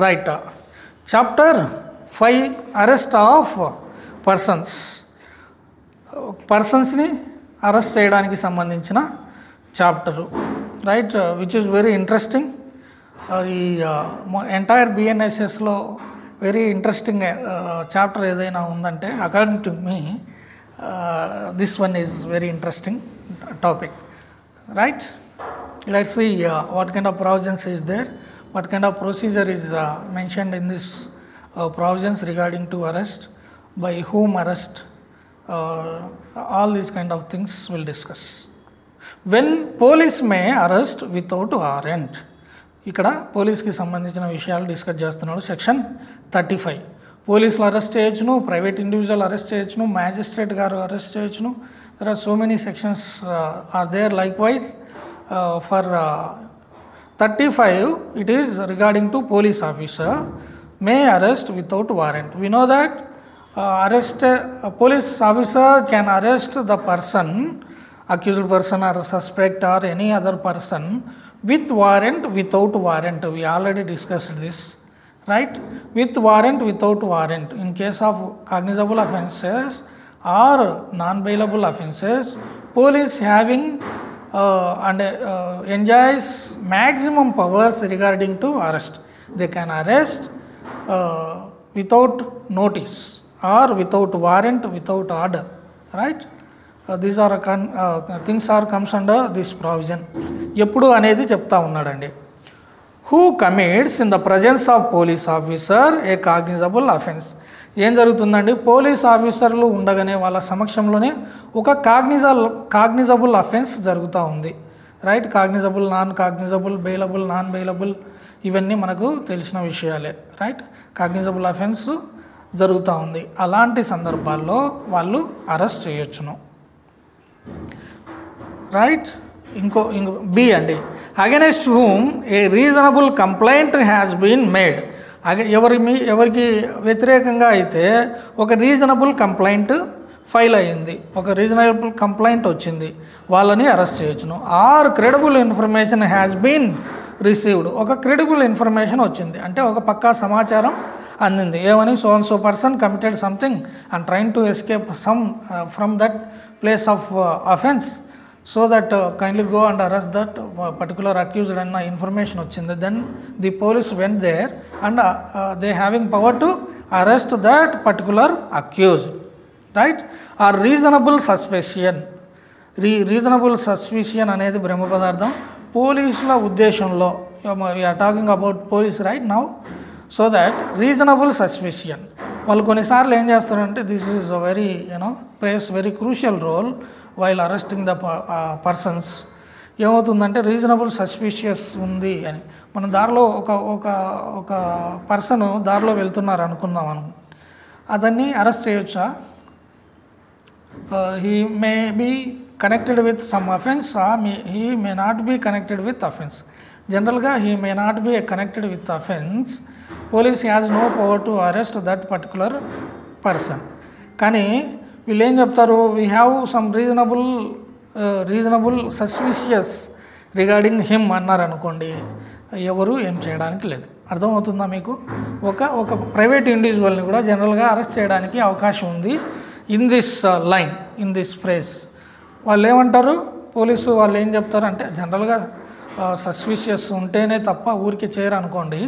Right. Chapter 5 arrest of పర్సన్స్ని arrest చేయడానికి సంబంధించిన chapter, right, which is very interesting. ఈ ఎంటైర్ బిఎన్ఎస్ఎస్లో వెరీ ఇంట్రెస్టింగ్ చాప్టర్ ఏదైనా ఉందంటే according to me this one is very interesting topic, right. Let's see what kind of provisions is there, what kind of procedure is mentioned in this provisions regarding to arrest, by whom arrest, all these kind of things we'll discuss. When police may arrest without warrant, ఇక్కడ పోలీస్కి సంబంధించిన విషయాలు discuss చేస్తున్నాడు. Section 35 పోలీసులు arrest చేయొచ్చును, private individual arrest చేయొచ్చును, magistrate గారు arrest చేయొచ్చును. There are so many sections are there. Likewise for 35 it is regarding to police officer may arrest without warrant. We know that a police officer can arrest the person, accused person or suspect or any other person with warrant, without warrant. We already discussed this, right? With warrant, without warrant. In case of cognizable offences or non-bailable offences, police having and enjoys maximum powers regarding to arrest. They can arrest without notice or without warrant, without order, right? These are things are comes under this provision. ఎప్పుడు అనేది చెప్తా ఉన్నాడండి. Who commits in the presence of police officer a cognizable offense. ఏం జరుగుతుందండి, police ఆఫీసర్లు ఉండగానే వాళ్ళ సమక్షంలోనే ఒక కాగ్నిజబుల్ అఫెన్స్ జరుగుతూ ఉంది, right. Cognisable, non cognisable, bailable, non bailable, ఇవన్నీ మనకు తెలిసిన విషయాలే, రైట్. కాగ్నిజబుల్ అఫెన్స్ జరుగుతూ ఉంది. అలాంటి సందర్భాల్లో వాళ్ళు అరెస్ట్ చేయొచ్చును, రైట్. ఇంకో బి అండి, against whom a reasonable complaint has been made. ఎవరికి వ్యతిరేకంగా అయితే ఒక రీజనబుల్ కంప్లైంట్ ఫైల్ అయ్యింది, ఒక రీజనబుల్ కంప్లైంట్ వచ్చింది, వాళ్ళని అరెస్ట్ చేయొచ్చును. Or credible information has been received. ఒక క్రెడిబుల్ ఇన్ఫర్మేషన్ వచ్చింది అంటే ఒక పక్కా సమాచారం అందింది. ఏమని, so and so person committed something and train to escape some from that place of offence, so that kindly go and arrest that particular accused అన్న information వచ్చింది. Then the police went there and they having power to arrest that particular accused, right. Or reasonable suspicion. Reasonable suspicion అనేది బ్రహ్మ పదార్థం. పోలీసుల ఉద్దేశంలో we're talking about police right now. So that reasonable suspicion వాళ్ళు కొన్నిసార్లు ఏం చేస్తారంటే, this is a very place very crucial role while arresting the persons. ఏమవుతుందంటే రీజనబుల్ సస్పిషియస్ ఉంది అని మన దారిలో ఒక పర్సన్ దారిలో వెళ్తున్నారు అనుకుందాం అతన్ని అరెస్ట్ చేయొచ్చా? He may be connected with some offence, he may not be connected with offence. జనరల్గా he may not be connected with offence. Police has no power to arrest that particular person. కానీ వీళ్ళు ఏం చెప్తారు, we have some reasonable suspicious regarding him అన్నారు అనుకోండి, ఎవరు ఏం చేయడానికి లేదు. అర్థమవుతుందా మీకు? ఒక ప్రైవేట్ ఇండివిజువల్ని కూడా జనరల్గా అరెస్ట్ చేయడానికి అవకాశం ఉంది in this line, in this phrase. వాళ్ళు ఏమంటారు, పోలీసు వాళ్ళు ఏం చెప్తారు అంటే, జనరల్గా సస్పిషియస్ ఉంటేనే తప్ప ఊరికి చేయరు అనుకోండి.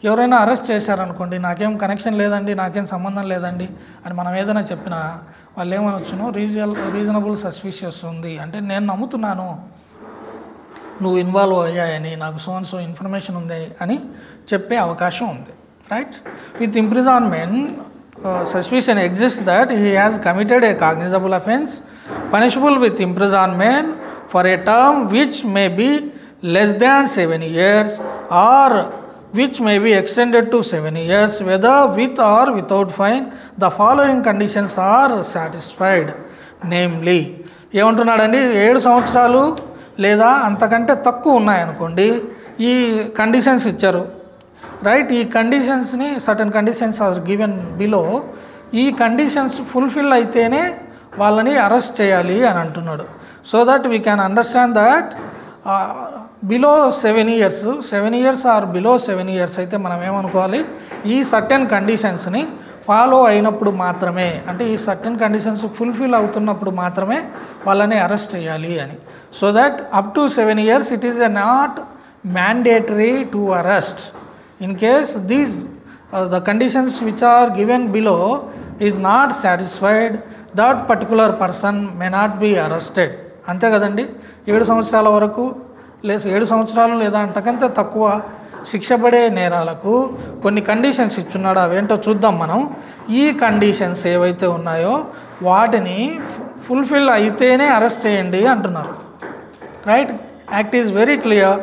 ఎవరైనా అరెస్ట్ చేశారనుకోండి, నాకేం కనెక్షన్ లేదండి, నాకేం సంబంధం లేదండి అని మనం ఏదైనా చెప్పినా వాళ్ళు ఏమనొచ్చును, రీజనబుల్ సస్పిషియస్ ఉంది అంటే నేను నమ్ముతున్నాను నువ్వు ఇన్వాల్వ్ అయ్యాయని, నాకు సో అండ్ సో ఇన్ఫర్మేషన్ ఉంది అని చెప్పే అవకాశం ఉంది, right. With imprisonment suspicion exists that he has committed a cognizable offence punishable with imprisonment for a term which may be less than 7 years or which may be extended to 7 years whether with or without fine. The following conditions are satisfied, namely ఏమంటున్నాడండి, 7 సంవత్సరాలు లేదా అంతకంటే తక్కువ ఉన్నాయనుకోండి, ఈ conditions ఇచ్చారు, రైట్. ఈ కండిషన్స్ని certain conditions are given below. ఈ కండిషన్స్ ఫుల్ఫిల్ అయితేనే వాళ్ళని అరెస్ట్ చేయాలి అని అంటున్నాడు. So that we can understand that below 7 years, 7 years or below 7 years అయితే మనం ఏమనుకోవాలి, ఈ సర్టెన్ కండిషన్స్ని ఫాలో అయినప్పుడు మాత్రమే, అంటే ఈ సర్టెన్ కండిషన్స్ ఫుల్ఫిల్ అవుతున్నప్పుడు మాత్రమే వాళ్ళని అరెస్ట్ చేయాలి అని. So that up to 7 years it is not mandatory to arrest. In case these the conditions which are given below is not satisfied, that particular person may not be arrested. అంతే కదండి. 7 సంవత్సరాల వరకు 7 సంవత్సరాలు లేదా అంతకంటే తక్కువ శిక్ష పడే నేరాలకు కొన్ని కండిషన్స్ ఇచ్చున్నాడు. అవేంటో చూద్దాం మనం. ఈ కండిషన్స్ ఏవైతే ఉన్నాయో వాటిని ఫుల్ఫిల్ అయితేనే అరెస్ట్ చేయండి అంటున్నారు. Right. Act is very clear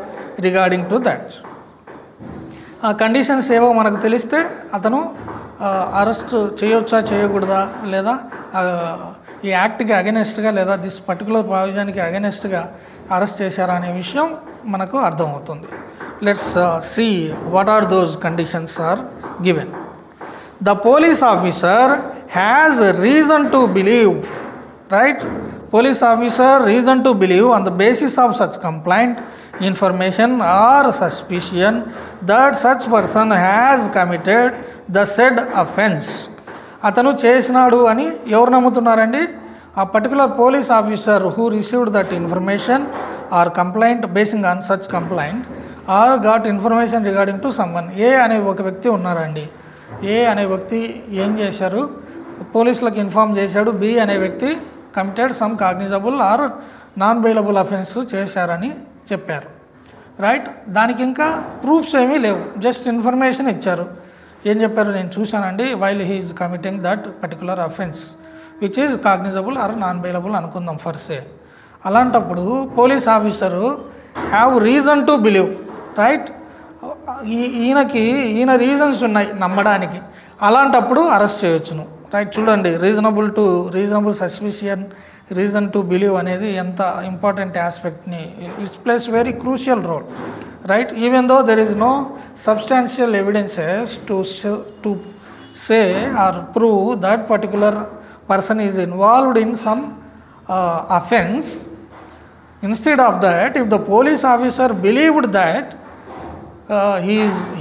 regarding to that. ఆ కండిషన్స్ ఏవో మనకు తెలిస్తే అతను అరెస్ట్ చేయొచ్చా చేయకూడదా, లేదా ఈ యాక్ట్కి అగెనెస్ట్గా లేదా దిస్ పర్టికులర్ ప్రావిజన్కి అగెనెస్ట్గా అరెస్ట్ చేశారా అనే విషయం మనకు అర్థమవుతుంది. Let's see what are those conditions are given. The police officer has reason to believe, right. Police officer reason to believe on the basis of such complaint, information or suspicion that such person has committed the said offence. అతను చేసినాడు అని ఎవరు నమ్ముతున్నారండి? ఆ particular police officer who received that information or complaint basing on such complaint or got information regarding to someone. ఏ అనే ఒక వ్యక్తి ఉన్నారండి. ఏ అనే వ్యక్తి ఏం చేశారు? పోలీసులకు ఇన్ఫామ్ చేశాడు. బి అనే వ్యక్తి committed some cognizable or non bailable offence చేశారని చెప్పారు. రైట్. దానికి ఇంకా ప్రూఫ్స్ ఏమీ లేవు, జస్ట్ ఇన్ఫర్మేషన్ ఇచ్చారు. ఏం చెప్పారు? నేను చూశానండి, while he is committing that particular offence which is cognizable or non bailable అనుకుందాం ఫర్ సే. అలాంటప్పుడు police officer have reason to believe, right. ఈయన రీజన్స్ ఉన్నాయి నమ్మడానికి. అలాంటప్పుడు అరెస్ట్ చేయొచ్చును. రైట్. చూడండి, reasonable suspicion, reason to believe అనేది ఎంత ఇంపార్టెంట్ ఆస్పెక్ట్ని, it's place very crucial role. Right. Even though there is no substantial evidences to say or prove that particular person is involved in some offence. Instead of that, if the police officer believed that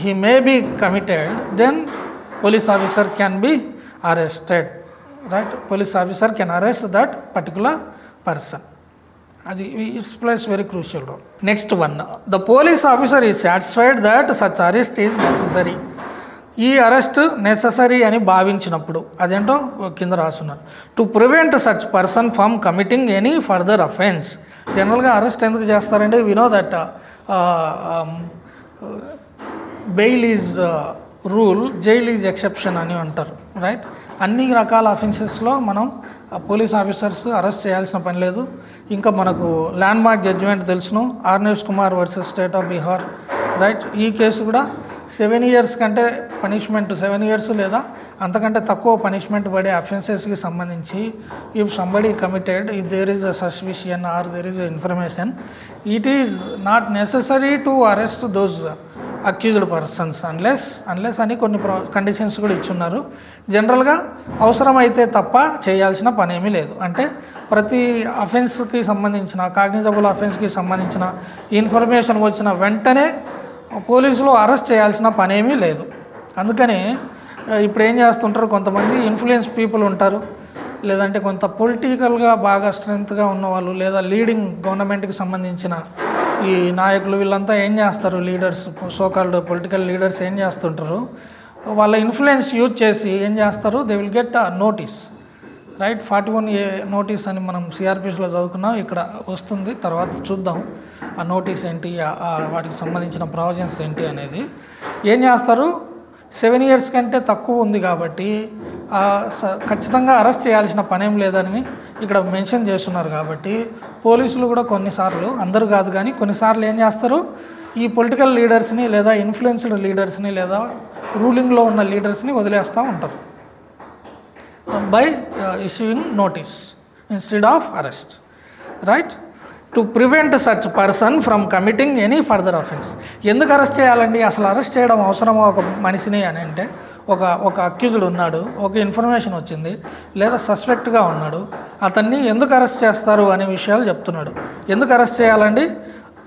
he may be committed, then police officer can be arrested, right. Police officer can arrest that particular person. It plays very crucial role. Next one, the police officer is satisfied that such arrest is necessary. ఈ arrest necessary అని భావించినప్పుడు అదేంటో కింద రాస్తున్నారు. To prevent such person from committing any further offence. జనరల్గా arrest ఎందుకు చేస్తారంటే we know that bail is rule, jail is exception అని అంటారు. రైట్. అన్ని రకాల అఫెన్సెస్లో మనం పోలీస్ ఆఫీసర్స్ అరెస్ట్ చేయాల్సిన పని లేదు. ఇంకా మనకు ల్యాండ్ మార్క్ జడ్జిమెంట్ తెలుసును, Arnesh Kumar versus state of Bihar. Right. ఈ కేసు కూడా 7 ఇయర్స్ కంటే పనిష్మెంట్, 7 ఇయర్స్ లేదా అంతకంటే తక్కువ పనిష్మెంట్ పడే అఫెన్సెస్కి సంబంధించి if somebody committed, if there is a suspicion or there is a information, it is not necessary to arrest those accused persons unless అని కొన్ని కండిషన్స్ కూడా ఇచ్చున్నారు. జనరల్గా అవసరమైతే తప్ప చేయాల్సిన పని ఏమీ లేదు. అంటే ప్రతి అఫెన్స్కి సంబంధించిన, కాగ్నిజబుల్ అఫెన్స్కి సంబంధించిన ఇన్ఫర్మేషన్ వచ్చిన వెంటనే పోలీసులు అరెస్ట్ చేయాల్సిన పనేమీ లేదు. అందుకని ఇప్పుడు ఏం చేస్తుంటారు, కొంతమంది ఇన్ఫ్లుయెన్స్ పీపుల్ ఉంటారు, లేదంటే కొంత పొలిటికల్గా బాగా స్ట్రెంగ్త్గా ఉన్నవాళ్ళు, లేదా లీడింగ్ గవర్నమెంట్కి సంబంధించిన ఈ నాయకులు, వీళ్ళంతా ఏం చేస్తారు, లీడర్స్, సోకాల్డ్ పొలిటికల్ లీడర్స్ ఏం చేస్తుంటారు, వాళ్ళ ఇన్ఫ్లుయెన్స్ యూజ్ చేసి ఏం చేస్తారు, they will get a notice. Right. 41A notice అని మనం సిఆర్పిస్లో చదువుకున్నాం, ఇక్కడ వస్తుంది, తర్వాత చూద్దాం ఆ నోటీస్ ఏంటి, వాటికి సంబంధించిన ప్రావిజన్స్ ఏంటి అనేది. ఏం చేస్తారు, 7 ఇయర్స్ కంటే తక్కువ ఉంది కాబట్టి ఖచ్చితంగా అరెస్ట్ చేయాల్సిన పనేం లేదని ఇక్కడ మెన్షన్ చేస్తున్నారు. కాబట్టి పోలీసులు కూడా కొన్నిసార్లు, అందరూ కాదు కానీ కొన్నిసార్లు ఏం చేస్తారు, ఈ పొలిటికల్ లీడర్స్ని లేదా ఇన్ఫ్లుయెన్స్డ్ లీడర్స్ని లేదా రూలింగ్లో ఉన్న లీడర్స్ని వదిలేస్తూ ఉంటారు by issuing notice instead of arrest. Right. To prevent such person from committing any further offense. ఎందుకు అరెస్ట్ చేయాలండి, అసలు అరెస్ట్ చేయడం అవసరమా ఒక మనిషిని అని అంటే, ఒక అక్యూజ్డ్ ఉన్నాడు, ఒక ఇన్ఫర్మేషన్ వచ్చింది, లేదా సస్పెక్ట్గా ఉన్నాడు, అతన్ని ఎందుకు అరెస్ట్ చేస్తారు అనే విషయాలు చెప్తున్నాడు. ఎందుకు అరెస్ట్ చేయాలండి,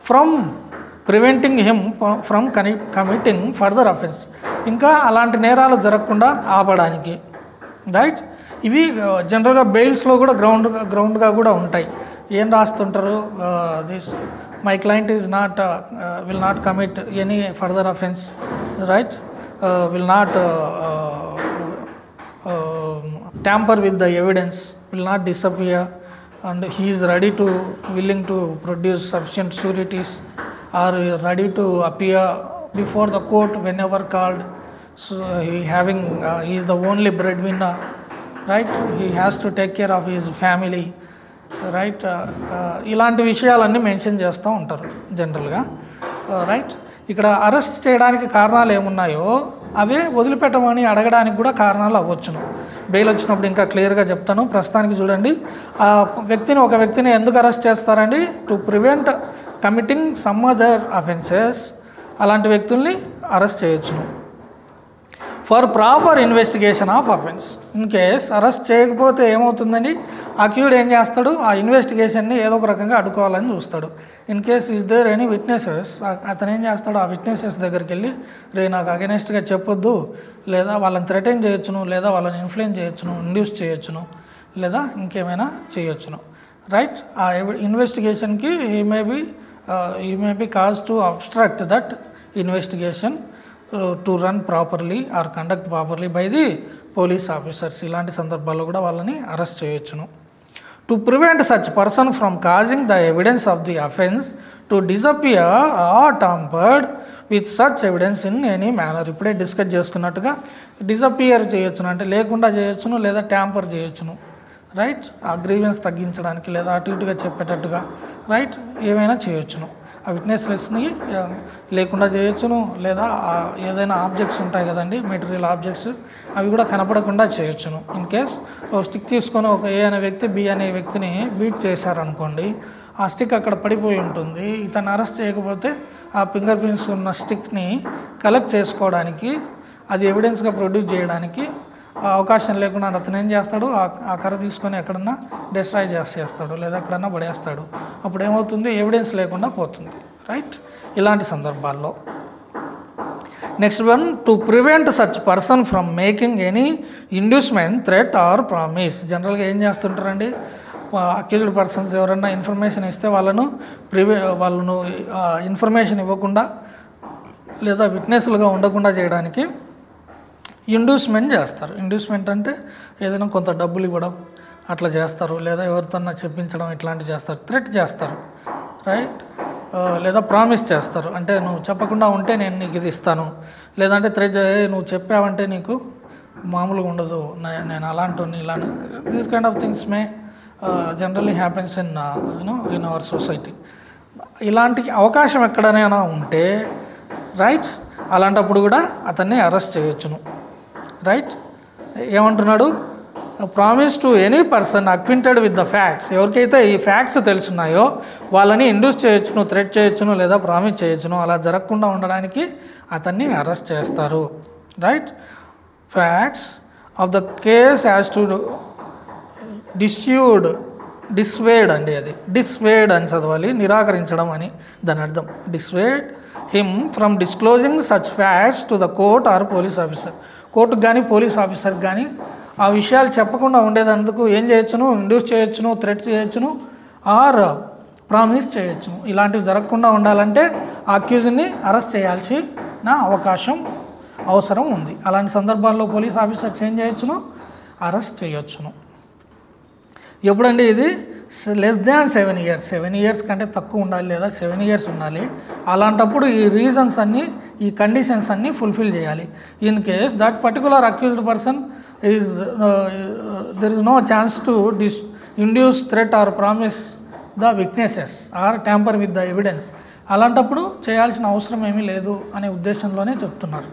from preventing him from committing further offence, ఇంకా అలాంటి నేరాలు జరగకుండా ఆపడానికి, రైట్. ఇవి జనరల్గా బెయిల్స్లో కూడా గ్రౌండ్గా కూడా ఉంటాయి. ఏం రాస్తుంటారు, this my client is not will not commit any further offence, right, will not tamper with the evidence, will not disappear, and he is willing to produce sufficient sureties or ready to appear before the court whenever called. So he is the only breadwinner, right, he has to take care of his family, right. ఇలాంటి విషయాలన్నీ mention చేస్తూ ఉంటారు జనరల్గా, right. ఇక్కడ arrest చేయడానికి కారణాలు ఏమున్నాయో అవే వదిలిపెట్టమని అడగడానికి కూడా కారణాలు అవ్వచ్చును. బెయిల్ వచ్చినప్పుడు ఇంకా క్లియర్గా చెప్తాను. ప్రస్తుతానికి చూడండి, ఒక వ్యక్తిని ఎందుకు అరెస్ట్ చేస్తారండి? To prevent committing some other offences, అలాంటి వ్యక్తుల్ని అరెస్ట్ చేయొచ్చును. For proper investigation of offence. In case arrest చేయకపోతే ఏమవుతుందండి, అక్యూడ్ ఏం చేస్తాడు, ఆ ఇన్వెస్టిగేషన్ని ఏదో ఒక రకంగా అడ్డుకోవాలని చూస్తాడు. In case is there any witnesses, అతను ఏం చేస్తాడు, ఆ విట్నెసెస్ దగ్గరికి వెళ్ళి నాకు అగెనెస్ట్గా చెప్పొద్దు, లేదా వాళ్ళని థ్రెటన్ చేయొచ్చును, లేదా వాళ్ళని ఇన్ఫ్లుయెన్స్ చేయొచ్చును, ఇండ్యూస్ చేయొచ్చును, లేదా ఇంకేమైనా చేయొచ్చును, రైట్. ఆ ఇన్వెస్టిగేషన్కి he may be cause to obstruct that investigation to run properly or conduct properly by the police officers. ఇలాంటి సందర్భాల్లో కూడా వాళ్ళని అరెస్ట్ చేయొచ్చును. To prevent such person from causing the evidence of the offence to disappear or tampered with such evidence in any manner. ఇప్పుడే discuss చేసుకున్నట్టుగా disappear చేయొచ్చును అంటే లేకుండా చేయొచ్చును, లేదా ట్యాంపర్ చేయొచ్చును, రైట్. ఆ గ్రీవెన్స్ తగ్గించడానికి లేదా అటు ఇటుగా చెప్పేటట్టుగా, రైట్, ఏమైనా చేయొచ్చును. ఆ విట్నెస్లెస్ని లేకుండా చేయొచ్చును, లేదా ఏదైనా ఆబ్జెక్ట్స్ ఉంటాయి కదండి, మెటీరియల్ ఆబ్జెక్ట్స్, అవి కూడా కనపడకుండా చేయొచ్చును. ఇన్ కేస్ ఒక స్టిక్ తీసుకొని ఒక ఏ అనే వ్యక్తి బి అనే వ్యక్తిని బీట్ చేశారనుకోండి, ఆ స్టిక్ అక్కడ పడిపోయి ఉంటుంది. ఇతను అరెస్ట్ చేయకపోతే ఆ ఫింగర్ ప్రింట్స్ ఉన్న స్టిక్ని కలెక్ట్ చేసుకోవడానికి, అది ఎవిడెన్స్గా ప్రొడ్యూస్ చేయడానికి అవకాశం లేకుండా అతను ఏం చేస్తాడు, ఆ కర్ర తీసుకొని ఎక్కడన్నా డిస్ట్రాయ్ చేస్తాడు, లేదా ఎక్కడన్నా పడేస్తాడు. అప్పుడు ఏమవుతుంది, ఎవిడెన్స్ లేకుండా పోతుంది, రైట్. ఇలాంటి సందర్భాల్లో next one, to prevent such person from making any inducement, threat or promise. జనరల్గా ఏం చేస్తుంటారండి, అక్యూజ్డ్ పర్సన్స్ ఎవరన్నా ఇన్ఫర్మేషన్ ఇస్తే వాళ్ళను ఇన్ఫర్మేషన్ ఇవ్వకుండా లేదా విట్నెస్లుగా ఉండకుండా చేయడానికి ఇండ్యూస్మెంట్ చేస్తారు. ఇండ్యూస్మెంట్ అంటే ఏదైనా కొంత డబ్బులు ఇవ్వడం అట్లా చేస్తారు, లేదా ఎవరితోన్నా చెప్పించడం ఇట్లాంటివి చేస్తారు. థ్రెట్ చేస్తారు, రైట్, లేదా ప్రామిస్ చేస్తారు. అంటే నువ్వు చెప్పకుండా ఉంటే నేను నీకు ఇది ఇస్తాను, లేదంటే థ్రెట్ నువ్వు చెప్పావంటే నీకు మామూలుగా ఉండదు, నేను అలాంటి ఇలా these kind of things may generally happens in our society. ఇలాంటి అవకాశం ఎక్కడైనా ఉంటే, రైట్, అలాంటప్పుడు కూడా అతన్ని అరెస్ట్ చేయొచ్చును, రైట్. ఏమంటున్నాడు, promise to any person acquainted with the facts. ఎవరికైతే ఈ ఫ్యాక్ట్స్ తెలుసున్నాయో వాళ్ళని ఇండ్యూస్ చేయొచ్చును, థ్రెట్ చేయొచ్చును, లేదా ప్రామిస్ చేయొచ్చును. అలా జరగకుండా ఉండడానికి అతన్ని అరెస్ట్ చేస్తారు, right. Facts of the case as to dissuade అండి, అది డిస్వేడ్ అని చదవాలి, నిరాకరించడం అని దాని అర్థం. Dissuade him from disclosing such facts to the court or police officer. కోర్టుకు కానీ పోలీస్ ఆఫీసర్కి కానీ ఆ విషయాలు చెప్పకుండా ఉండేదందుకు ఏం చేయొచ్చును, ఇండ్యూస్ చేయొచ్చును, థ్రెట్ చేయొచ్చును, ఆర్ ప్రామిస్ చేయొచ్చును. ఇలాంటివి జరగకుండా ఉండాలంటే ఆ అక్యూజ్ని అరెస్ట్ చేయాల్సిన అవసరం ఉంది. అలాంటి సందర్భాల్లో పోలీస్ ఆఫీసర్స్ ఏం చేయొచ్చును, అరెస్ట్ చేయొచ్చును. ఎప్పుడండి ఇది లెస్ దాన్ 7 years, 7 years కంటే తక్కువ ఉండాలి, లేదా 7 years ఉండాలి. అలాంటప్పుడు ఈ రీజన్స్ అన్నీ, ఈ కండిషన్స్ అన్నీ ఫుల్ఫిల్ చేయాలి. In case that particular accused person is there is no chance to induce, threat or promise the witnesses or tamper with the evidence. అలాంటప్పుడు చేయాల్సిన అవసరం ఏమీ లేదు అనే ఉద్దేశంలోనే చెప్తున్నారు.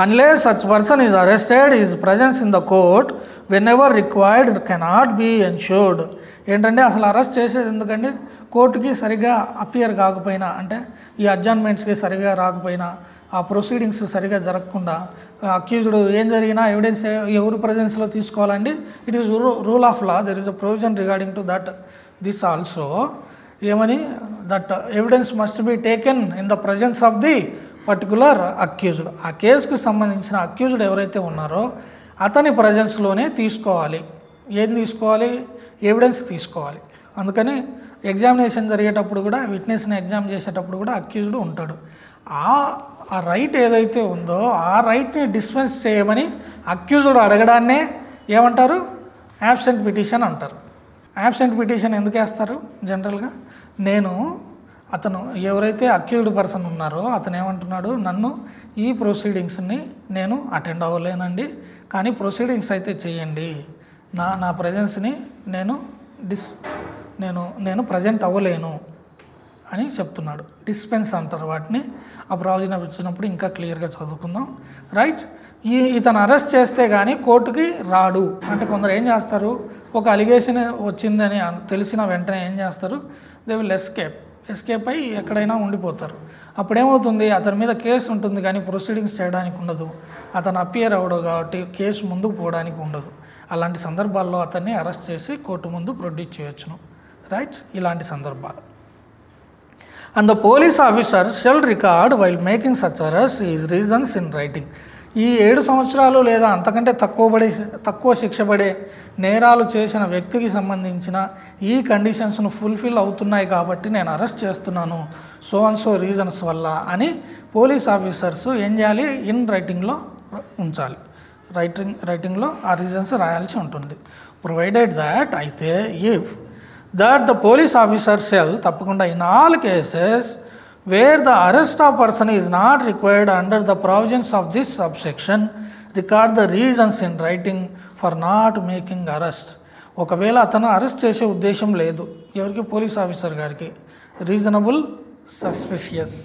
Unless such person is arrested, his presence in the court whenever required cannot be ensured. ఏంటంటే అసలు arrest చేసేది ఎందుకండి, కోర్టుకి సరిగా అపియర్ కాకపోయినా, అంటే ఈ అడ్జాయిన్మెంట్స్కి సరిగా రాకపోయినా, ఆ ప్రొసీడింగ్స్ సరిగా జరగకుండా, అక్యూజ్డ్ ఏం జరిగినా ఎవిడెన్స్ ఎవరి ప్రజెన్స్లో తీసుకోవాలండి. It is rule of law, there is a provision regarding to that. This also ఏమని that evidence must be taken in the presence of the particular accused. ఆ కేసుకు సంబంధించిన అక్యూజ్డ్ ఎవరైతే ఉన్నారో అతని ప్రజెన్స్లోనే తీసుకోవాలి. ఏం తీసుకోవాలి? ఎవిడెన్స్ తీసుకోవాలి. అందుకని ఎగ్జామినేషన్ జరిగేటప్పుడు కూడా, విట్నెస్ని ఎగ్జామ్ చేసేటప్పుడు కూడా అక్యూజ్డ్ ఉంటాడు. ఆ రైట్ ఏదైతే ఉందో ఆ రైట్ని డిస్పెన్స్ చేయమని అక్యూజ్డ్ అడగడాన్నే ఏమంటారు? యాబ్సెంట్ పిటిషన్ అంటారు. యాబ్సెంట్ పిటిషన్ ఎందుకు వేస్తారు జనరల్గా? అతను ఎవరైతే అక్యూజ్డ్ పర్సన్ ఉన్నారో అతను ఏమంటున్నాడు, నన్ను ఈ ప్రొసీడింగ్స్ని నేను అటెండ్ అవ్వలేనండి, కానీ ప్రొసీడింగ్స్ అయితే చేయండి, నా ప్రజెన్స్ని నేను ప్రజెంట్ అవ్వలేను అని చెప్తున్నాడు. డిస్పెన్స్ అంటారు వాటిని. ఆ ప్రావిజన్ వచ్చినప్పుడు ఇంకా క్లియర్గా చదువుకుందాం. రైట్. ఇతను అరెస్ట్ చేస్తే కానీ కోర్టుకి రాడు. అంటే కొందరు ఏం చేస్తారు, ఒక అలిగేషన్ వచ్చిందని తెలిసిన వెంటనే ఏం చేస్తారు, దే విల్ ఎస్కేప్ అయ్యి ఎక్కడైనా ఉండిపోతారు. అప్పుడేమవుతుంది, అతని మీద కేసు ఉంటుంది కానీ ప్రొసీడింగ్స్ చేయడానికి ఉండదు. అతను అపియర్ అవ్వడు కాబట్టి కేసు ముందుకు పోవడానికి ఉండదు. అలాంటి సందర్భాల్లో అతన్ని అరెస్ట్ చేసి కోర్టు ముందు ప్రొడ్యూస్ చేయొచ్చును. రైట్. ఇలాంటి సందర్భాలు. And the police officer shall record while making such arrest is reasons in writing. ఈ 7 సంవత్సరాలు లేదా అంతకంటే తక్కువ శిక్ష పడే నేరాలు చేసిన వ్యక్తికి సంబంధించిన ఈ కండిషన్స్ను ఫుల్ఫిల్ అవుతున్నాయి కాబట్టి నేను అరెస్ట్ చేస్తున్నాను సో అండ్ సో రీజన్స్ వల్ల అని పోలీస్ ఆఫీసర్స్ ఏం చేయాలి, ఇన్ రైటింగ్లో ఉంచాలి. రైటింగ్లో ఆ రీజన్స్ రాయాల్సి ఉంటుంది. ప్రొవైడెడ్ దాట్ అయితే if that the police officer shall తప్పకుండా in all cases where the arrest of person is not required under the provisions of this subsection record the reasons in writing for not making arrest. ఒకవేళ అతను arrest చేసే ఉద్దేశం లేదు ఎవరికి, police officer గారికి, reasonable suspicious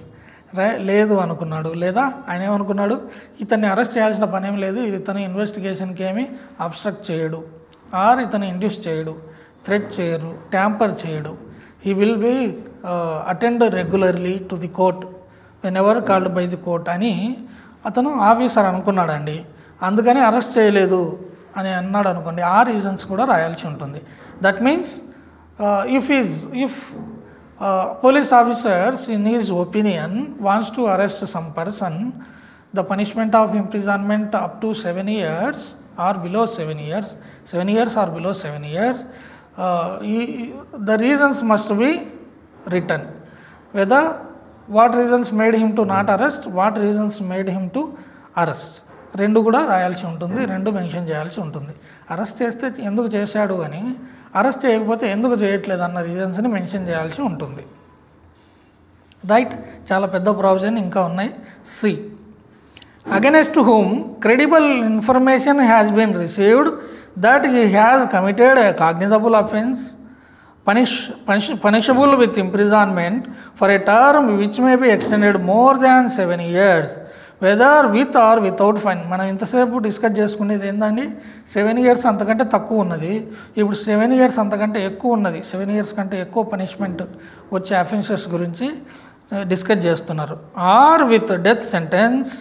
లేదు అనుకున్నాడు, లేదా ఆయన ఏమనుకున్నాడు, ఇతన్ని అరెస్ట్ చేయాల్సిన పనేం లేదు, ఇతని ఇన్వెస్టిగేషన్కి ఏమి అబ్స్ట్రక్ట్ చేయడు, ఆర్ ఇతను ఇండ్యూస్ చేయడు, థ్రెట్ చేయడు, ట్యాంపర్ చేయడు, he will be attend regularly to the court whenever called by the court అని అతను ఆఫీసర్ అనుకున్నాడండి. అందుకని అరెస్ట్ చేయలేదు అని అన్నాడు అనుకోండి, ఆ రీజన్స్ కూడా రాయాల్సి ఉంటుంది. That means if police officers in his opinion wants to arrest some person, the punishment of imprisonment up to 7 years or below 7 years, 7 years or below 7 years, the reasons must be written, whether what reasons made him to not arrest, what reasons made him to arrest, రెండు కూడా రాయాల్సి ఉంటుంది, రెండు mention చేయాల్సి ఉంటుంది. Arrest చేస్తే ఎందుకు చేశాడు అని, అరెస్ట్ చేయకపోతే ఎందుకు చేయట్లేదు అన్న రీజన్స్ని మెన్షన్ చేయాల్సి ఉంటుంది. రైట్. చాలా పెద్ద ప్రావిజన్ ఇంకా ఉన్నాయి. C, against whom credible information has been received that he has committed a cognizable offence punishable with imprisonment for a term which may be extended more than 7 years whether with or without fine. మనం ఇంతసేపు discuss చేసుకునేది ఏంటండి, 7 years అంతకంటే తక్కువ ఉన్నది, ఇప్పుడు 7 years అంతకంటే ఎక్కువ ఉన్నది, 7 years కంటే ఎక్కువ పనిష్మెంట్ వచ్చే అఫెన్సెస్ గురించి డిస్కస్ చేస్తున్నారు. Or with death sentence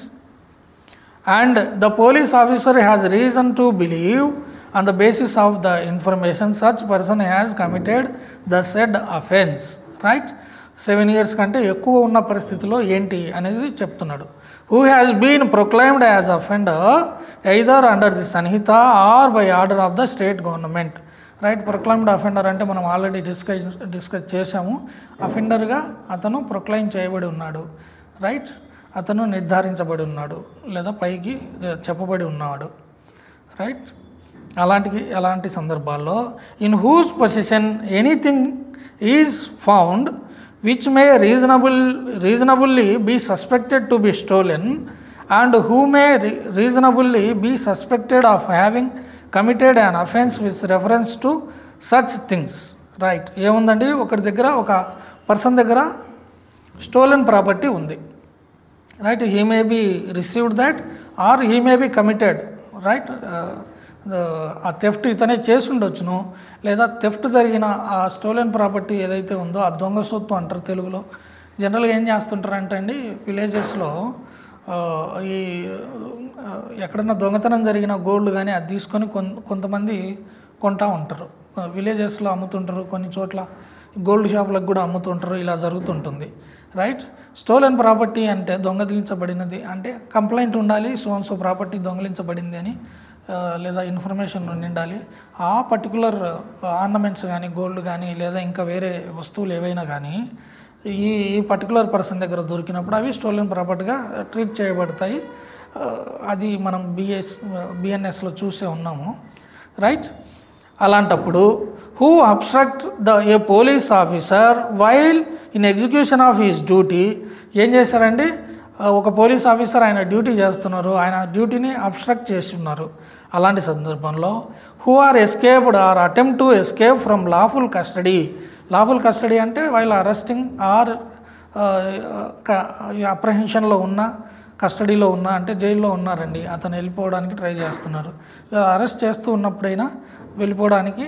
and the police officer has reason to believe on the basis of the information such person has committed the said offence. Right. 7 years కంటే ఎక్కువ ఉన్న పరిస్థితిలో ఏంటి అనేది చెప్తున్నాడు. Who has been proclaimed as offender either under the Sanhita or by order of the state government. Right. Proclaimed offender అంటే మనం already discuss చేసాము. అఫెండర్గా అతను ప్రొక్లైమ్ చేయబడి ఉన్నాడు. రైట్. అతను నిర్ధారించబడి ఉన్నాడు లేదా పైకి చెప్పబడి ఉన్నాడు. రైట్. అలాంటి సందర్భాల్లో in whose possession anything is found which may reasonably be suspected to be stolen and who may reasonably be suspected of having committed an offence with reference to such things. Right. ఏముందండి, ఒకరి దగ్గర, ఒక person దగ్గర stolen property ఉంది. Right. He may be received that or he may be committed. Right. ఆ theft ఇతనే చేసి ఉండొచ్చును, లేదా థెఫ్ట్ జరిగిన ఆ స్టోలెన్ ప్రాపర్టీ ఏదైతే ఉందో ఆ దొంగ సొత్తు అంటారు తెలుగులో. జనరల్గా ఏం చేస్తుంటారంటే అండి, విలేజెస్లో ఈ ఎక్కడన్నా దొంగతనం జరిగిన గోల్డ్ కానీ అది తీసుకొని కొంతమంది కొంటూ ఉంటారు. విలేజెస్లో అమ్ముతుంటారు, కొన్ని చోట్ల గోల్డ్ షాపులకు కూడా అమ్ముతుంటారు, ఇలా జరుగుతుంటుంది, రైట్. స్టోలెన్ ప్రాపర్టీ అంటే దొంగలించబడినది అంటే కంప్లైంట్ ఉండాలి, సో ప్రాపర్టీ దొంగలించబడింది అని, లేదా ఇన్ఫర్మేషన్ ఉండాలి. ఆ పర్టికులర్ ఆర్నమెంట్స్ కానీ గోల్డ్ కానీ లేదా ఇంకా వేరే వస్తువులు ఏవైనా కానీ ఈ పర్టికులర్ పర్సన్ దగ్గర దొరికినప్పుడు అవి స్టోలెన్ ప్రాపర్టీగా ట్రీట్ చేయబడతాయి. అది మనం బిఎన్ఎస్లో చూసే ఉన్నాము, రైట్. అలాంటప్పుడు who obstruct A police officer while in execution of his duty, ఏం చేశారండి, ఒక పోలీస్ ఆఫీసర్ ఆయన డ్యూటీ చేస్తున్నారు, ఆయన డ్యూటీని అబ్స్ట్రక్ట్ చేస్తున్నారు. అలాంటి సందర్భంలో who are escaped or attempt to escape from lawful custody. Lawful custody అంటే వైల్ అరెస్టింగ్ ఆర్ అప్రహెన్షన్లో ఉన్న, కస్టడీలో ఉన్న అంటే జైల్లో ఉన్నారండి, అతను వెళ్ళిపోవడానికి ట్రై చేస్తున్నారు, లేదా అరెస్ట్ చేస్తూ ఉన్నప్పుడైనా వెళ్ళిపోవడానికి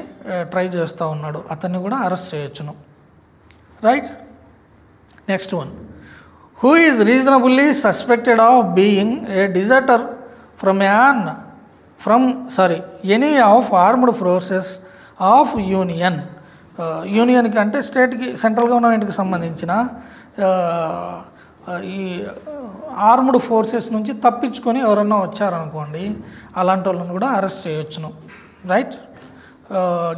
ట్రై చేస్తూ ఉన్నాడు, అతన్ని కూడా అరెస్ట్ చేయొచ్చును, right. Next one, who is reasonably suspected of being a deserter from any of armed forces of union. యూనియన్కి అంటే స్టేట్కి, సెంట్రల్ గవర్నమెంట్కి సంబంధించిన ఈ ఆర్మ్డ్ ఫోర్సెస్ నుంచి తప్పించుకొని ఎవరన్నా వచ్చారనుకోండి, అలాంటి వాళ్ళని కూడా అరెస్ట్ చేయొచ్చును, రైట్.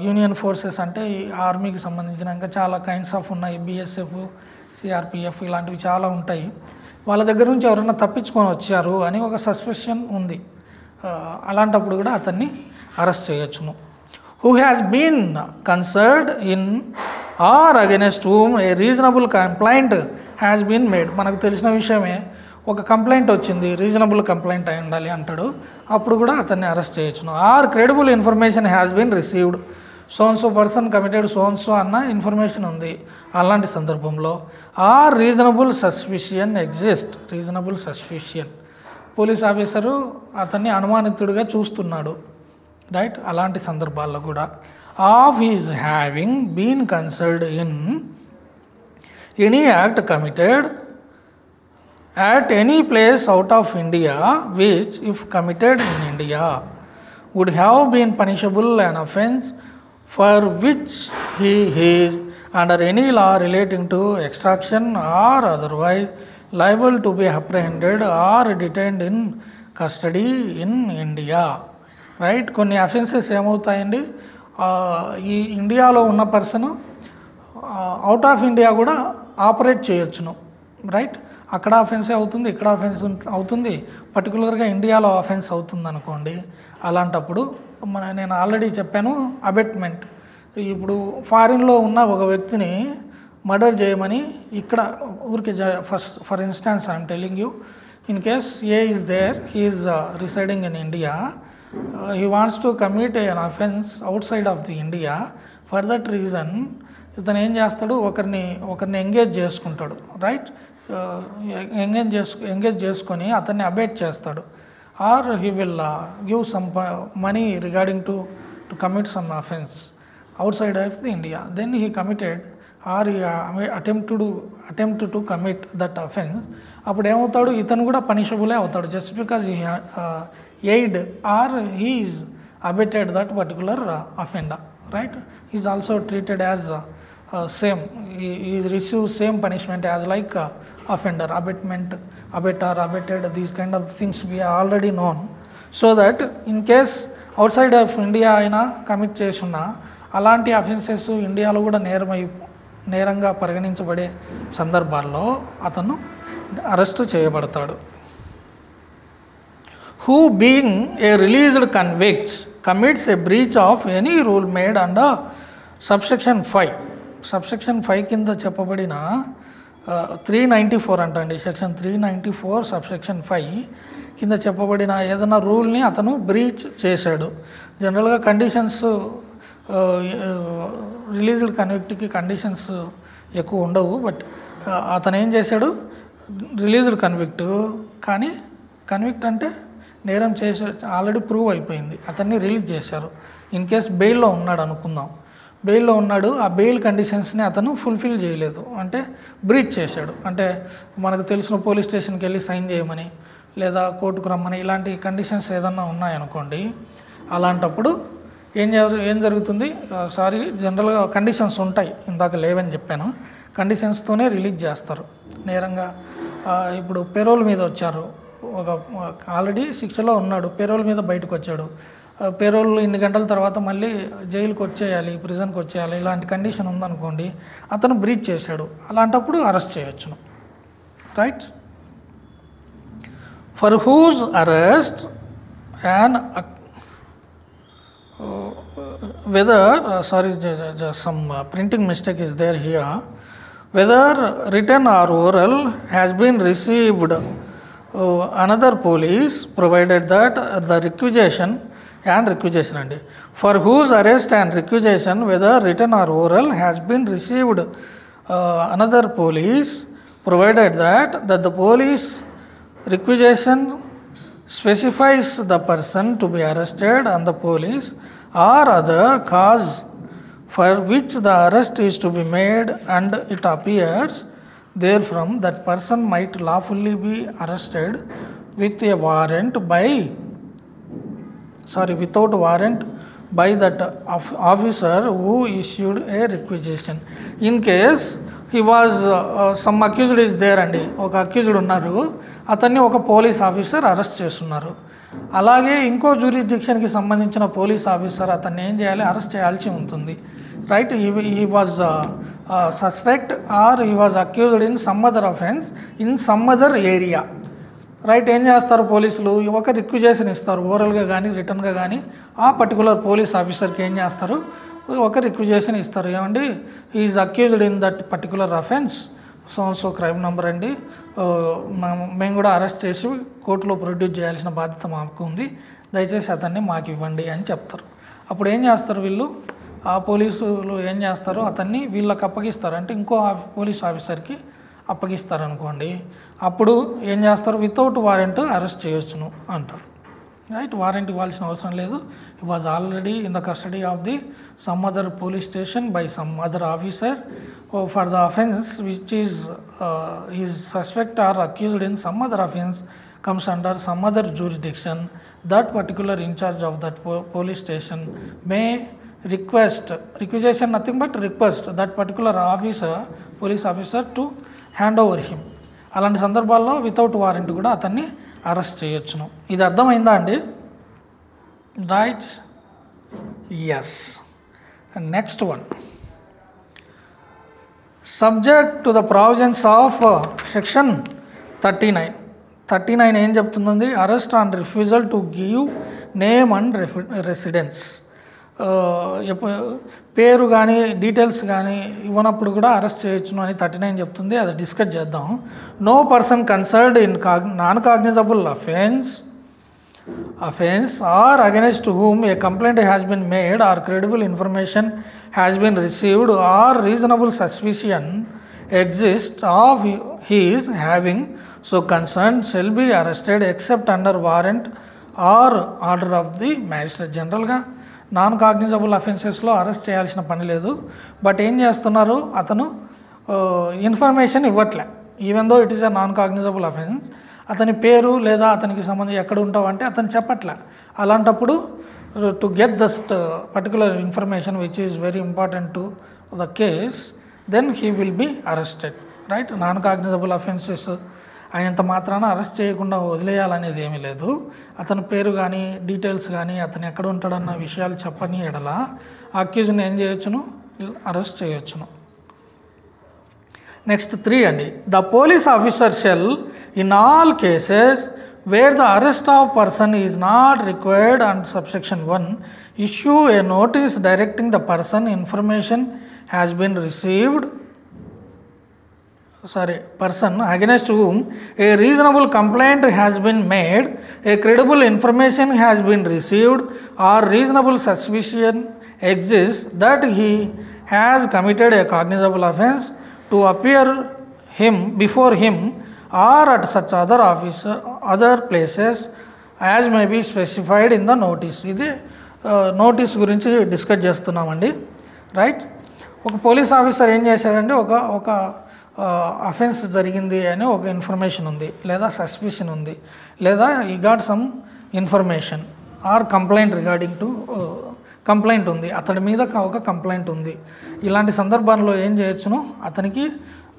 యూనియన్ ఫోర్సెస్ అంటే ఈ ఆర్మీకి సంబంధించిన ఇంకా చాలా కైండ్స్ ఆఫ్ ఉన్నాయి, బిఎస్ఎఫ్, సిఆర్పిఎఫ్ ఇలాంటివి చాలా ఉంటాయి. వాళ్ళ దగ్గర నుంచి ఎవరైనా తప్పించుకొని వచ్చారు అని ఒక సస్పెషన్ ఉంది, అలాంటప్పుడు కూడా అతన్ని అరెస్ట్ చేయొచ్చును. Who has been concerned in or against whom a reasonable complaint has been made. మనకు తెలిసిన విషయమే, ఒక కంప్లైంట్ వచ్చింది, రీజనబుల్ కంప్లైంట్ అయి ఉండాలి అంటాడు, అప్పుడు కూడా అతన్ని అరెస్ట్ చేయొచ్చును. Or credible information has been received, so person committed so అన్న ఇన్ఫర్మేషన్ ఉంది, అలాంటి సందర్భంలో or reasonable suspicion exist. Reasonable suspicion, police officer అతన్ని అనుమానితుడిగా చూస్తున్నాడు, రైట్. అలాంటి సందర్భాల్లో కూడా of is having been concerned in any act committed at any place out of India which if committed in India would have been punishable an offence for which he is under any law relating to extraction or otherwise liable to be apprehended or detained in custody in India, right. కొన్ని offences ఏమవుతాయండి, ఈ ఇండియాలో ఉన్న person out of India కూడా operate చేయొచ్చును, right. అక్కడ offence అవుతుంది, ఇక్కడ offence అవుతుంది, పర్టికులర్గా ఇండియాలో అఫెన్స్ అవుతుంది అనుకోండి, అలాంటప్పుడు నేను ఆల్రెడీ చెప్పాను అబెట్మెంట్. ఇప్పుడు ఫారిన్లో ఉన్న ఒక వ్యక్తిని మర్డర్ చేయమని ఇక్కడ ఊరికి for instance I'm telling you, in case A is there, he is residing in India, he wants to commit an offence outside of the India. For that reason ఇతను ఏం చేస్తాడు, ఒకరిని ఎంగేజ్ చేసుకుంటాడు, right. Engage చేసుకొని అతన్ని abet చేస్తాడు, or he will give some money regarding to commit some offence outside of the India. Then he committed or attempt to commit that offence. అప్పుడు ఏమవుతాడు, ఇతను కూడా పనిషబులే అవుతాడు, just because he aid or he is abetted that particular offender, right. He is also treated as same, he receives same punishment as like offender, abetment, abetter, abetted, these kind of things we are already known. So that in case outside of India అయినా commit చేసున్నా అలాంటి offences ఇండియాలో కూడా నేరంగా పరిగణించబడే సందర్భాల్లో అతను arrest చేయబడతాడు. Who being a released convict commits a breach of any rule made under subsection 5. Subsection 5 కింద చెప్పబడిన 394 అంటండి, సెక్షన్ 394 సబ్సెక్షన్ 5 కింద చెప్పబడిన ఏదైనా రూల్ని అతను బ్రీచ్ చేశాడు. జనరల్గా కండిషన్స్, రిలీజ్డ్ కన్విక్ట్కి కండిషన్స్ ఎక్కువ ఉండవు, బట్ అతను ఏం చేశాడు, రిలీజ్డ్ కన్విక్ట్, కానీ కన్విక్ట్ అంటే నేరం చేసే ఆల్రెడీ ప్రూవ్ అయిపోయింది, అతన్ని రిలీజ్ చేశారు. ఇన్ కేస్ బెయిల్లో ఉన్నాడు అనుకుందాం, బెయిల్లో ఉన్నాడు, ఆ బెయిల్ కండిషన్స్ని అతను ఫుల్ఫిల్ చేయలేదు, అంటే బ్రీచ్ చేశాడు. అంటే మనకు తెలిసిన పోలీస్ స్టేషన్కి వెళ్ళి సైన్ చేయమని లేదా కోర్టుకు రమ్మని ఇలాంటి కండిషన్స్ ఏదన్నా ఉన్నాయనుకోండి, అలాంటప్పుడు ఏం జరుగుతుంది, జనరల్గా కండిషన్స్ ఉంటాయి, ఇందాక లేవని చెప్పాను, కండిషన్స్తోనే రిలీజ్ చేస్తారు నేరంగా. ఇప్పుడు పెరోల్ మీద వచ్చారు, ఒక ఆల్రెడీ శిక్షలో ఉన్నాడు, పెరోల్ మీద బయటకు వచ్చాడు, పెరోల్ ఇన్ని గంటల తర్వాత మళ్ళీ జైలుకి వచ్చేయాలి, ప్రిజన్కి వచ్చేయాలి, ఇలాంటి కండిషన్ ఉందనుకోండి, అతను బ్రీచ్ చేశాడు, అలాంటప్పుడు అరెస్ట్ చేయొచ్చును. Right. For whose arrest and whether some printing mistake is there here, whether written or oral has been received another police, provided that the requisition and for whose arrest and requisition, whether written or oral, has been received another police, provided that the police requisition specifies the person to be arrested and the police or other cause for which the arrest is to be made, and it appears therefrom that person might lawfully be arrested with a warrant without warrant by that officer who issued a requisition. In case he was some accused is there అండి, ఒక accused ఉన్నారు, అతన్ని ఒక police officer arrest చేస్తున్నారు. అలాగే ఇంకో జ్యూరిస్డిక్షన్కి సంబంధించిన police officer అతన్ని ఏం చేయాలి, అరెస్ట్ చేయాల్సి ఉంటుంది. Right. He was suspect or he was accused in some other offence in some other area. Right. ఏం చేస్తారు పోలీసులు, ఒక రిక్విజేషన్ ఇస్తారు, ఓరల్గా కానీ రిటర్న్గా కానీ, ఆ పర్టికులర్ పోలీస్ ఆఫీసర్కి ఏం చేస్తారు, ఒక రిక్విజేషన్ ఇస్తారు. ఏమండి, is accused in that particular offence, so crime number అండి, మేము కూడా అరెస్ట్ చేసి కోర్టులో ప్రొడ్యూస్ చేయాల్సిన బాధ్యత మాకు ఉంది, దయచేసి అతన్ని మాకు ఇవ్వండి అని చెప్తారు. అప్పుడు ఏం చేస్తారు వీళ్ళు, ఆ పోలీసులు ఏం చేస్తారు, అతన్ని వీళ్ళకి అప్పగిస్తారు, అంటే ఇంకో పోలీస్ ఆఫీసర్కి అప్పగిస్తారు అనుకోండి. అప్పుడు ఏం చేస్తారు, వితౌట్ వారెంట్ అరెస్ట్ చేయొచ్చును అంటారు. రైట్. వారెంట్ ఇవ్వాల్సిన అవసరం లేదు. He was already in the custody of the some other police station by some other officer for the offence which is suspect or accused in some other offence comes under some other jurisdiction. That particular in charge of that police station may requisition nothing but request that particular officer, police officer, to hand over him. అలాంటి సందర్భాల్లో without warrant కూడా అతన్ని arrest చేయొచ్చును. ఇది అర్థమైందా అండి? Right. Yes. Next one, subject to the provisions of section 39 ఏం చెప్తుందండి, arrest and refusal to give name and residence. పేరు కానీ డీటెయిల్స్ కానీ ఇవ్వనప్పుడు కూడా అరెస్ట్ చేయొచ్చును అని 39 చెప్తుంది. అది డిస్కస్ చేద్దాం. No person concerned in non cognizable offence or against whom a complaint has been made or credible information has been received or reasonable suspicion exists of his having so concerned shall be arrested except under warrant or order of the magistrate. జనరల్గా non cognizable అఫెన్సెస్లో arrest చేయాల్సిన పని లేదు. But ఏం చేస్తున్నారు, అతను information ఇవ్వట్లే, even though it is a non cognizable offence. అతని పేరు లేదా అతనికి సంబంధించి ఎక్కడ ఉంటావు అంటే అతను చెప్పట్లే. అలాంటప్పుడు to get that particular information which is very important to the case, then he will be arrested. Right. Non cognisable offences అయినంత మాత్రాన అరెస్ట్ చేయకుండా వదిలేయాలనేది ఏమీ లేదు. అతని పేరు కానీ డీటెయిల్స్ కానీ అతను ఎక్కడ ఉంటాడన్న విషయాలు చెప్పని ఎడల అక్యూజ్ని ఏం చేయొచ్చును, అరెస్ట్ చేయొచ్చును. నెక్స్ట్ 3 అండి, the police officer shall in all cases where the arrest of person is not required and subsection 1 issue a notice directing the person information has been received, person against whom a reasonable complaint has been made, a credible information has been received, or reasonable suspicion exists that he has committed a cognizable offence, to appear before him or at such other places as may be specified in the notice. ఇది notice గురించి discuss చేస్తున్నామండి. Right. ఒక police officer ఏం చేశాడంటే ఒక offence జరిగింది అని ఒక ఇన్ఫర్మేషన్ ఉంది, లేదా సస్పిషన్ ఉంది, లేదా ఈ got some information are complaint regarding to complaint ఉంది, అతడి మీద ఒక కంప్లైంట్ ఉంది. ఇలాంటి సందర్భంలో ఏం చేయొచ్చును, అతనికి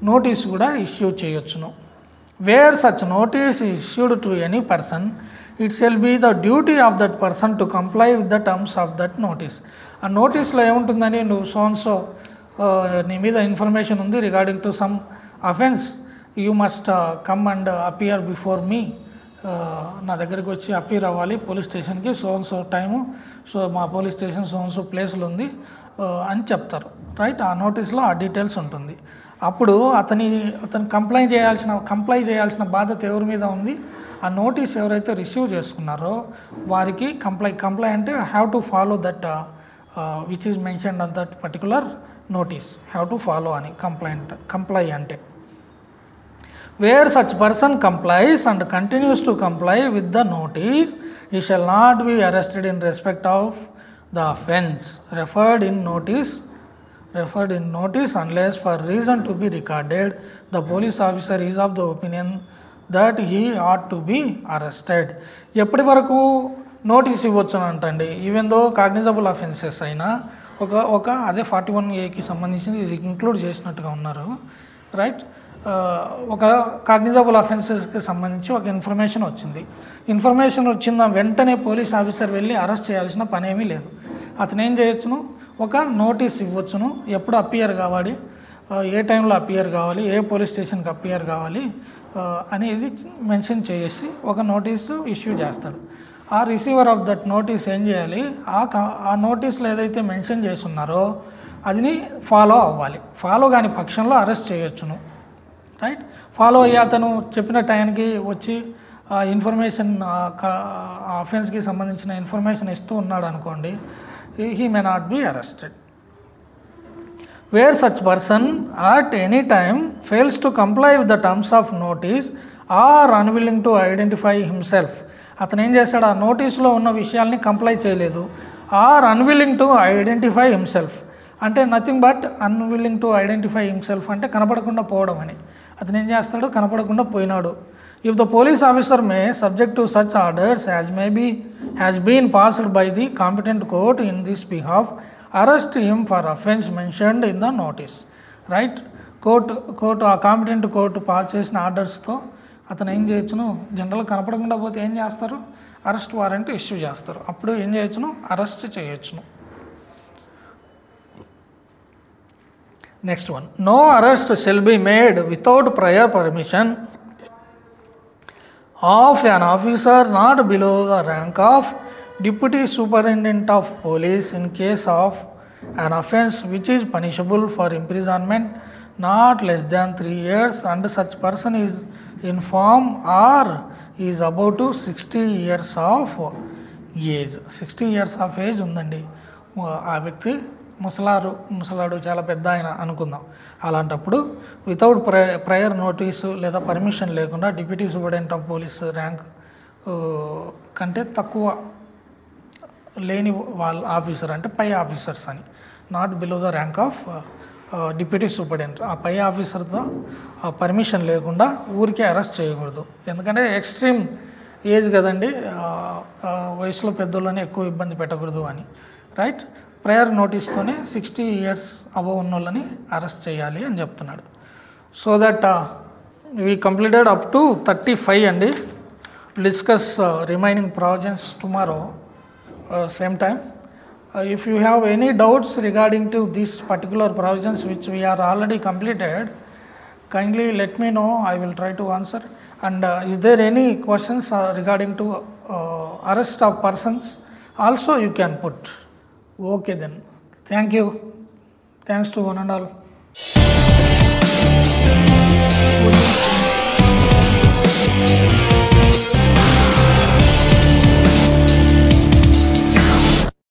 నోటీస్ కూడా ఇష్యూ చేయొచ్చును. Where such notice issued to any person, it shall be the duty of that person to comply with the terms of that notice. ఆ నోటీస్లో ఏముంటుందని, నువ్వు సో నీ మీద ఇన్ఫర్మేషన్ ఉంది regarding to some offence, you must come and appear before me, నా దగ్గరికి వచ్చి అపీర్ అవ్వాలి పోలీస్ స్టేషన్కి సో టైము, సో మా పోలీస్ స్టేషన్ సో ప్లేస్లో ఉంది అని చెప్తారు, రైట్. ఆ నోటీస్లో ఆ డీటెయిల్స్ ఉంటుంది. అప్పుడు అతను కంప్లై చేయాల్సిన బాధ్యత ఎవరి మీద ఉంది, ఆ నోటీస్ ఎవరైతే రిసీవ్ చేసుకున్నారో వారికి కంప్లై అంటే have to follow that which is mentioned on that particular notice, have to follow అని కంప్లై అంటే. Wear such person కంప్లైస్ and continues to comply with the notice, he shall not be arrested in respect of the offence referred in notice unless for reason to be recorded the police officer is of the opinion that he ought to be arrested. ఎప్పటి వరకు notice ఇవ్వచ్చు అంటండి, even though cognisable offences అయినా ఒక అదే 41A సంబంధించింది ఇది include చేసినట్టుగా ఉన్నారు, రైట్. ఒక కాగ్నిజబుల్ అఫెన్సెస్కి సంబంధించి ఒక ఇన్ఫర్మేషన్ వచ్చిన వెంటనే పోలీస్ ఆఫీసర్ వెళ్ళి అరెస్ట్ చేయాల్సిన పని ఏమీ లేదు. అతను ఏం చేయొచ్చును, ఒక నోటీస్ ఇవ్వచ్చును, ఎప్పుడు అపియర్ కావాలి, ఏ టైంలో అపియర్ కావాలి, ఏ పోలీస్ స్టేషన్కి అపియర్ కావాలి అనేది మెన్షన్ చేసి ఒక నోటీసు ఇష్యూ చేస్తాడు. ఆ రిసీవర్ ఆఫ్ దట్ నోటీస్ ఏం చేయాలి, ఆ నోటీస్లో ఏదైతే మెన్షన్ చేసి ఉన్నారో అది ఫాలో అవ్వాలి. ఫాలో కాని పక్షంలో అరెస్ట్ చేయొచ్చును, రైట్. ఫాలో అయ్యి అతను చెప్పిన టైంకి వచ్చి ఇన్ఫర్మేషన్ అఫెన్స్కి సంబంధించిన ఇన్ఫర్మేషన్ ఇస్తూ ఉన్నాడు అనుకోండి, he may not be arrested. Where such person at any time fails to comply with the terms of notice or unwilling to identify himself, అతను ఏం చేశాడు, ఆ నోటీస్లో ఉన్న విషయాల్ని కంప్లై చేయలేదు, or unwilling to identify himself అంటే nothing but unwilling to identify himself అంటే కనపడకుండా పోవడం అని. అతను ఏం చేస్తాడు, కనపడకుండా పోయినాడు. If the police officer may subject to such orders has been passed by the competent court in this behalf, arrest him for offence mentioned in the notice, right. Court ఆ కాంపిటెంట్ కోర్టు పాస్ చేసిన ఆర్డర్స్తో అతను ఏం చేయొచ్చును, general కనపడకుండా పోతే ఏం చేస్తారు, arrest warrant issue చేస్తారు. అప్పుడు ఏం చేయొచ్చును, అరెస్ట్ చేయొచ్చును. Next one, no arrest shall be made without prior permission of an officer not below the rank of Deputy Superintendent of Police in case of an offence which is punishable for imprisonment not less than 3 years and such person is infirm or is about to 60 years of age. 60 years of age ఉందండి, ఆ వ్యక్తి ముసలాడు చాలా పెద్ద ఆయన అనుకుందాం. అలాంటప్పుడు without prior notice లేదా పర్మిషన్ లేకుండా deputy superintendent of police rank కంటే తక్కువ లేని వాళ్ళ ఆఫీసర్ అంటే పై ఆఫీసర్స్ అని, not below the rank of deputy superintendent, ఆ పై ఆఫీసర్తో పర్మిషన్ లేకుండా ఊరికే అరెస్ట్ చేయకూడదు. ఎందుకంటే ఎక్స్ట్రీమ్ ఏజ్ కదండి, వయసులో పెద్దోళ్ళని ఎక్కువ ఇబ్బంది పెట్టకూడదు అని, రైట్. ప్రయర్ నోటీస్తోనే 60 years అబవ్ ఉన్న వాళ్ళని అరెస్ట్ చేయాలి అని చెప్తున్నాడు. So that we completed up to 35 అండి. Discuss remaining provisions tomorrow same time. If you have any doubts regarding to this particular provisions which we are already completed, kindly let me know, I will try to answer. And is there any questions regarding to arrest of persons also you can put. Okay then, thank you, thanks to one and all.